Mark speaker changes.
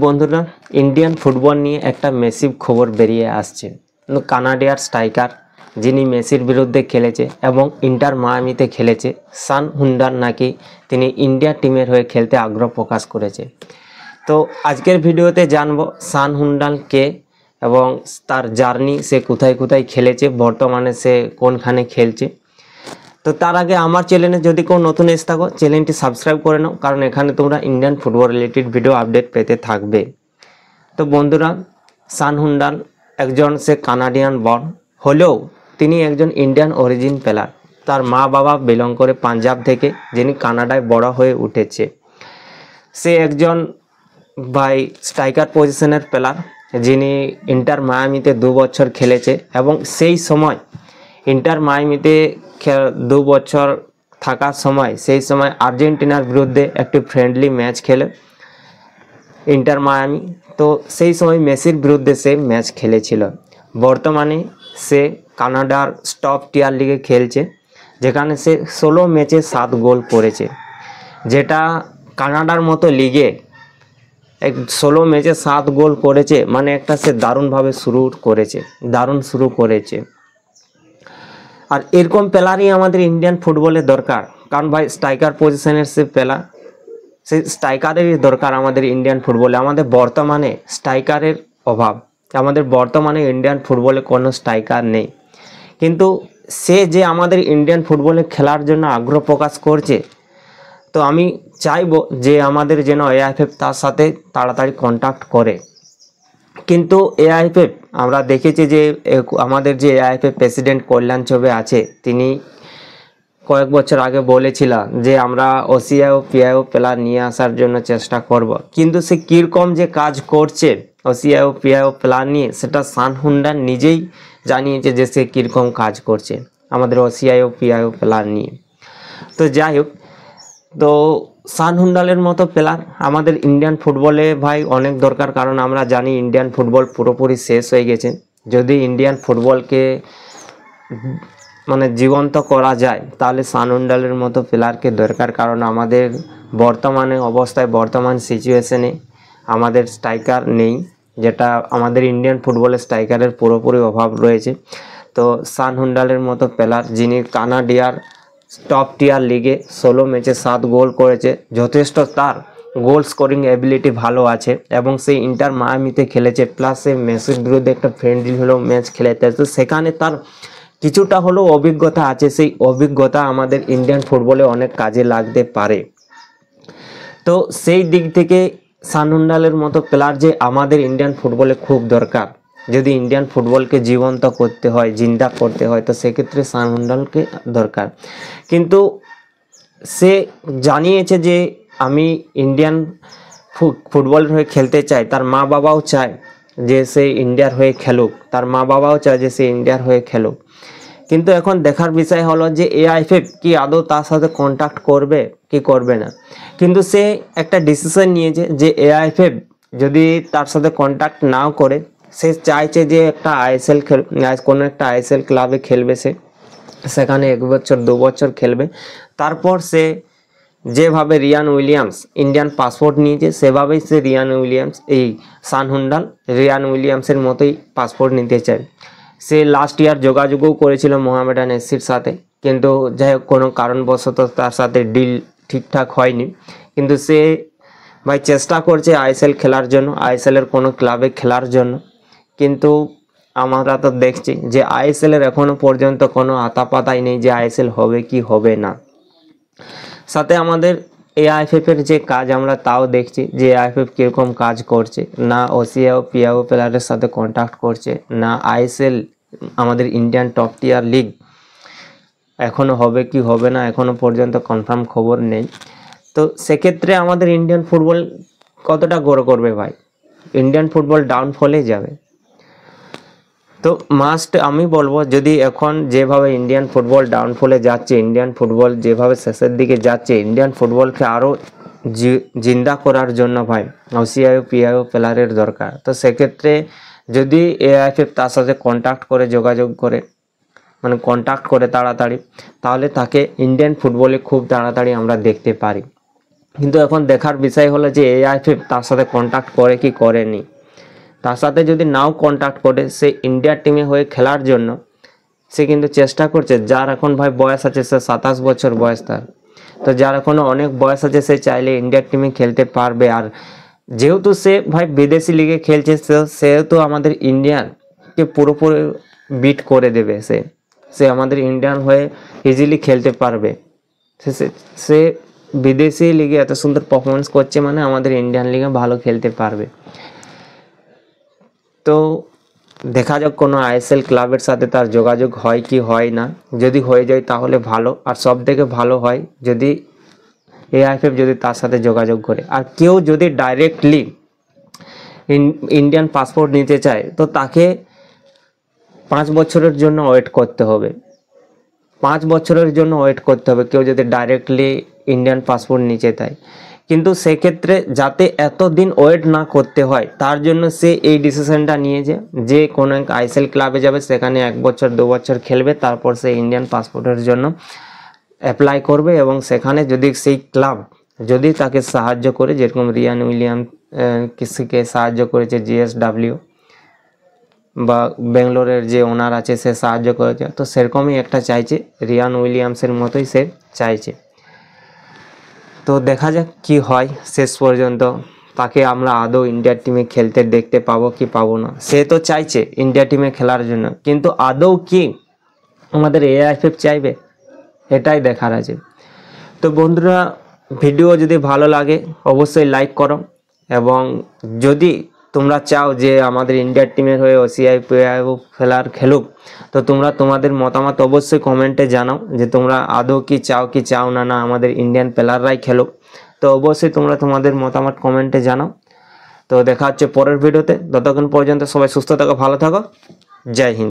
Speaker 1: বন্ধুরা Indian football নিয়ে একটা মেসিভ খবর বেরিয়ে আসছে। কানাডিয়ার স্ট্রাইকার যিনি মেসির বিরুদ্ধে খেলেছে এবং ইন্টার মায়ামিতে খেলেছে, সান হুন্ডার নাকি তিনি ইন্ডিয়া টিমের হয়ে খেলতে আগ্রহ প্রকাশ করেছে। তো আজকের ভিডিওতে জানবো সান হুন্ডাল কে এবং তার জার্নি, সে কোথায় কোথায় খেলেছে, বর্তমানে সে কোনখানে খেলছে। তো তার আগে আমার চ্যানেলে যদি কেউ নতুন এসে থাকো চ্যানেলটি সাবস্ক্রাইব করে নাও, কারণ এখানে তোমরা Indian football related video update পেতে থাকবে। তো বন্ধুরা, সান হুন্ডাল একজন সে কানাডিয়ান বর্ন হলেও তিনি একজন ইন্ডিয়ান অরিজিন প্লেয়ার। তার মা বাবা বিলং করে পাঞ্জাব থেকে, যিনি কানাডায় বড় হয়ে উঠেছে। সে একজন স্ট্রাইকার পজিশনের প্লেয়ার, যিনি ইন্টার মায়ামিতে 2 বছর খেলেছে এবং সেই সময় ইন্টার মায়ামিতে 2 বছর থাকার সময় সেই সময় আর্জেন্টিনার বিরুদ্ধে একটি ফ্রেন্ডলি ম্যাচ খেলে ইন্টার মায়ামি। তো সেই সময় মেসির বিরুদ্ধে সে ম্যাচ খেলেছিল। বর্তমানে সে কানাডার টপ টিয়ার লিগে খেলছে, যেখানে সে 16 ম্যাচে 7 গোল করেছে, যেটা কানাডার মতো লিগে 16 ম্যাচে 7 গোল করেছে মানে একটা সে দারুণভাবে দারুণ শুরু করেছে। আর এরকম প্লেয়ারই আমাদের ইন্ডিয়ান ফুটবলে দরকার, কারণ স্ট্রাইকার পজিশনের সে প্লেয়ার, সেই স্ট্রাইকারেরই দরকার আমাদের ইন্ডিয়ান ফুটবলে। আমাদের বর্তমানে স্ট্রাইকারের অভাব, আমাদের বর্তমানে ইন্ডিয়ান ফুটবলে কোনো স্ট্রাইকার নেই। কিন্তু সে যে আমাদের ইন্ডিয়ান ফুটবলে খেলার জন্য আগ্রহ প্রকাশ করছে, তো আমি চাইবো যে আমাদের যেন এআইএফএফ তার সাথে তাড়াতাড়ি কন্ট্যাক্ট করে। কিন্তু এআইএফএফ আমরা দেখেছি যে আমাদের যে এআইএফএফ প্রেসিডেন্ট কল্যাণ চৌবে আছে, তিনি কয়েক বছর আগে বলেছিলেন যে আমরা ওসিআই ও পিআইও প্লেয়ার নিয়ে আসার জন্য চেষ্টা করব। কিন্তু সে কীরকম যে কাজ করছে ওসিআই ও পিআইও প্লেয়ার নিয়ে, সেটা সান হুন্ডার নিজেই জানিয়েছে যে সে কীরকম কাজ করছে আমাদের ওসিআই ও পিআইও প্লেয়ার নিয়ে। তো যাই হোক, তো সান হুন্ডালের মতো প্লেয়ার আমাদের ইন্ডিয়ান ফুটবলে অনেক দরকার, কারণ আমরা জানি ইন্ডিয়ান ফুটবল পুরোপুরি শেষ হয়ে গেছে। যদি ইন্ডিয়ান ফুটবলকে জীবন্ত করা যায় তাহলে সান হুন্ডালের মতো প্লেয়ারকে দরকার, কারণ আমাদের বর্তমান সিচুয়েশনে আমাদের স্ট্রাইকার নেই, যেটা আমাদের ইন্ডিয়ান ফুটবলে স্ট্রাইকারের পুরোপুরি অভাব রয়েছে। তো সান হুন্ডালের মতো প্লেয়ার, যিনি কানাডিয়ার টপ টিয়ার লিগে 16 ম্যাচে 7 গোল করেছে, যথেষ্ট তার গোল স্কোরিং এবিলিটি ভালো আছে এবং সেই ইন্টার মায়ামিতে খেলেছে, প্লাস সে মেসির বিরুদ্ধে একটা ফ্রেন্ডলি হলেও ম্যাচ খেলেছে। তো সেখানে তার কিছুটা হলেও অভিজ্ঞতা আছে, সেই অভিজ্ঞতা আমাদের ইন্ডিয়ান ফুটবলে অনেক কাজে লাগতে পারে। তো সেই দিক থেকে সান হুন্ডালের মতো প্লেয়ার যে আমাদের ইন্ডিয়ান ফুটবলে খুব দরকার। যদি ইন্ডিয়ান ফুটবলকে জীবন্ত করতে হয়, জিন্দা করতে হয়, তো সেক্ষেত্রে সান হুন্ডালকে দরকার। কিন্তু সে জানিয়েছে যে আমি ইন্ডিয়ান ফুটবলের হয়ে খেলতে চাই, তার মা বাবাও চায় যে সে ইন্ডিয়ার হয়ে খেলুক, তার মা বাবাও চায় যে সে ইন্ডিয়ার হয়ে খেলুক। কিন্তু এখন দেখার বিষয় হলো যে এআইএফএফ কি আদৌ তার সাথে কন্ট্যাক্ট করবে কি করবে না। কিন্তু সে একটা ডিসিশন নিয়েছে যে এআইএফএফ যদি তার সাথে কন্ট্যাক্ট নাও করে, সে চাইছে যে একটা কোনো একটা আইএসএল ক্লাবে খেলবে, সেখানে 1 বছর 2 বছর খেলবে। তারপর সে যেভাবে রিয়ান উইলিয়ামস ইন্ডিয়ান পাসপোর্ট নিয়েছে, সেভাবেই সে সান হুন্ডাল রিয়ান উইলিয়ামসের মতোই পাসপোর্ট নিতে চায়। সে লাস্ট ইয়ার যোগাযোগও করেছিল মোহামেডান এসসির সাথে, কিন্তু যাই হোক কোনো কারণবশত তার সাথে ডিল ঠিকঠাক হয়নি। কিন্তু সে চেষ্টা করছে আইএসএল খেলার জন্য, আইএসএলের কোনো ক্লাবে খেলার জন্য। কিন্তু আমরা তো দেখছি যে আইএসএলের এখনও পর্যন্ত কোনো আতাপাতাই নেই যে আইএসএল হবে কি হবে না। সাথে আমাদের এআইএফএফের যে কাজ আমরা তাও দেখছি যে এআইএফএফ কীরকম কাজ করছে, না ওসিআই ও পিআইও প্লেয়ারের সাথে কন্ট্যাক্ট করছে, না আইএসএল আমাদের ইন্ডিয়ান টপ টিয়ার লিগ এখনও হবে কি হবে না এখনও পর্যন্ত কনফার্ম খবর নেই। তো সেক্ষেত্রে আমাদের ইন্ডিয়ান ফুটবল কতটা গ্রো করবে ইন্ডিয়ান ফুটবল ডাউনফলে যাবে। তো আমি বলবো, যদি এখন যেভাবে ইন্ডিয়ান ফুটবল ডাউনফলে যাচ্ছে, ইন্ডিয়ান ফুটবল যেভাবে শেষের দিকে যাচ্ছে, ইন্ডিয়ান ফুটবলকে আরও জিন্দা করার জন্য ওসিআই ও পিআইও প্লেয়ারের দরকার। তো সেক্ষেত্রে যদি এআইএফএফ তার সাথে যোগাযোগ করে কন্ট্যাক্ট করে তাড়াতাড়ি, তাহলে তাকে ইন্ডিয়ান ফুটবলে খুব তাড়াতাড়ি আমরা দেখতে পারি। কিন্তু এখন দেখার বিষয় হলো যে এআইএফএফ তার সাথে কন্ট্যাক্ট করে কি করেনি। তার সাথে যদি নাও কন্ট্যাক্ট করে, সে ইন্ডিয়ার টিমে হয়ে খেলার জন্য সে কিন্তু চেষ্টা করছে। যার এখন ভাই বয়স আছে, সে 27 বছর বয়স তার, তো যার এখনো অনেক বয়স আছে, সে চাইলে ইন্ডিয়ার টিমে খেলতে পারবে। আর যেহেতু সে ভাই বিদেশি লিগে খেলছে, সেহেতু আমাদের ইন্ডিয়ানকে পুরোপুরি বিট করে দেবে। সে আমাদের ইন্ডিয়ান হয়ে ইজিলি খেলতে পারবে। সে বিদেশি লিগে এত সুন্দর পারফরমেন্স করছে, মানে আমাদের ইন্ডিয়ান লিগে ভালো খেলতে পারবে। তো দেখা যাক কোনো আইএসএল ক্লাবের সাথে তার যোগাযোগ হয় কি হয় না। যদি হয়ে যায় তাহলে ভালো, আর সব থেকে ভালো হয় যদি এআইএফএফ যদি তার সাথে যোগাযোগ করে। আর কেউ যদি ডাইরেক্টলি ইন্ডিয়ান পাসপোর্ট নিতে চায়, তো তাকে 5 বছরের জন্য ওয়েট করতে হবে। 5 বছরের জন্য ওয়েট করতে হবে কেউ যদি ডাইরেক্টলি ইন্ডিয়ান পাসপোর্ট নিতে চায়। কিন্তু সেক্ষেত্রে যাতে এতদিন ওয়েট না করতে হয়, তার জন্য সে এই ডিসিশনটা নিয়েছে যে কোনো এক আইএসএল ক্লাবে যাবে, সেখানে 1 বছর 2 বছর খেলবে, তারপর সে ইন্ডিয়ান পাসপোর্টের জন্য অ্যাপ্লাই করবে। এবং সেখানে যদি সেই ক্লাব যদি তাকে সাহায্য করে, যেরকম রিয়ান উইলিয়াম কিসিকে সাহায্য করেছে জিএসডাব্লিউ, বা বেঙ্গলোরের যে ওনার আছে সে সাহায্য করেছে, তো সেরকমই একটা চাইছে, রিয়ান উইলিয়ামসের মতোই সে চাইছে। তো দেখা যাক কি হয় শেষ পর্যন্ত, তাকে আমরা আদৌ ইন্ডিয়ার টিমে খেলতে দেখতে পাবো কি পাবো না। সে তো চাইছে ইন্ডিয়া টিমে খেলার জন্য, কিন্তু আদৌ কি আমাদের এআইএফএফ চাইবে, এটাই দেখার আছে। তো বন্ধুরা, ভিডিও যদি ভালো লাগে অবশ্যই লাইক করো, এবং যদি তোমরা চাও যে আমাদের ইন্ডিয়ার টিমের হয়ে ওসিআই প্লেয়ার খেলুক, তো তোমরা তোমাদের মতামত অবশ্যই কমেন্টে জানাও যে তোমরা আদৌ কি চাও না আমাদের ইন্ডিয়ান প্লেয়াররাই খেলুক। তো অবশ্যই তোমরা তোমাদের মতামত কমেন্টে জানাও। তো দেখা হচ্ছে পরের ভিডিওতে, ততক্ষণ পর্যন্ত সবাই সুস্থ থাকো, ভালো থাকো, জয় হিন্দ।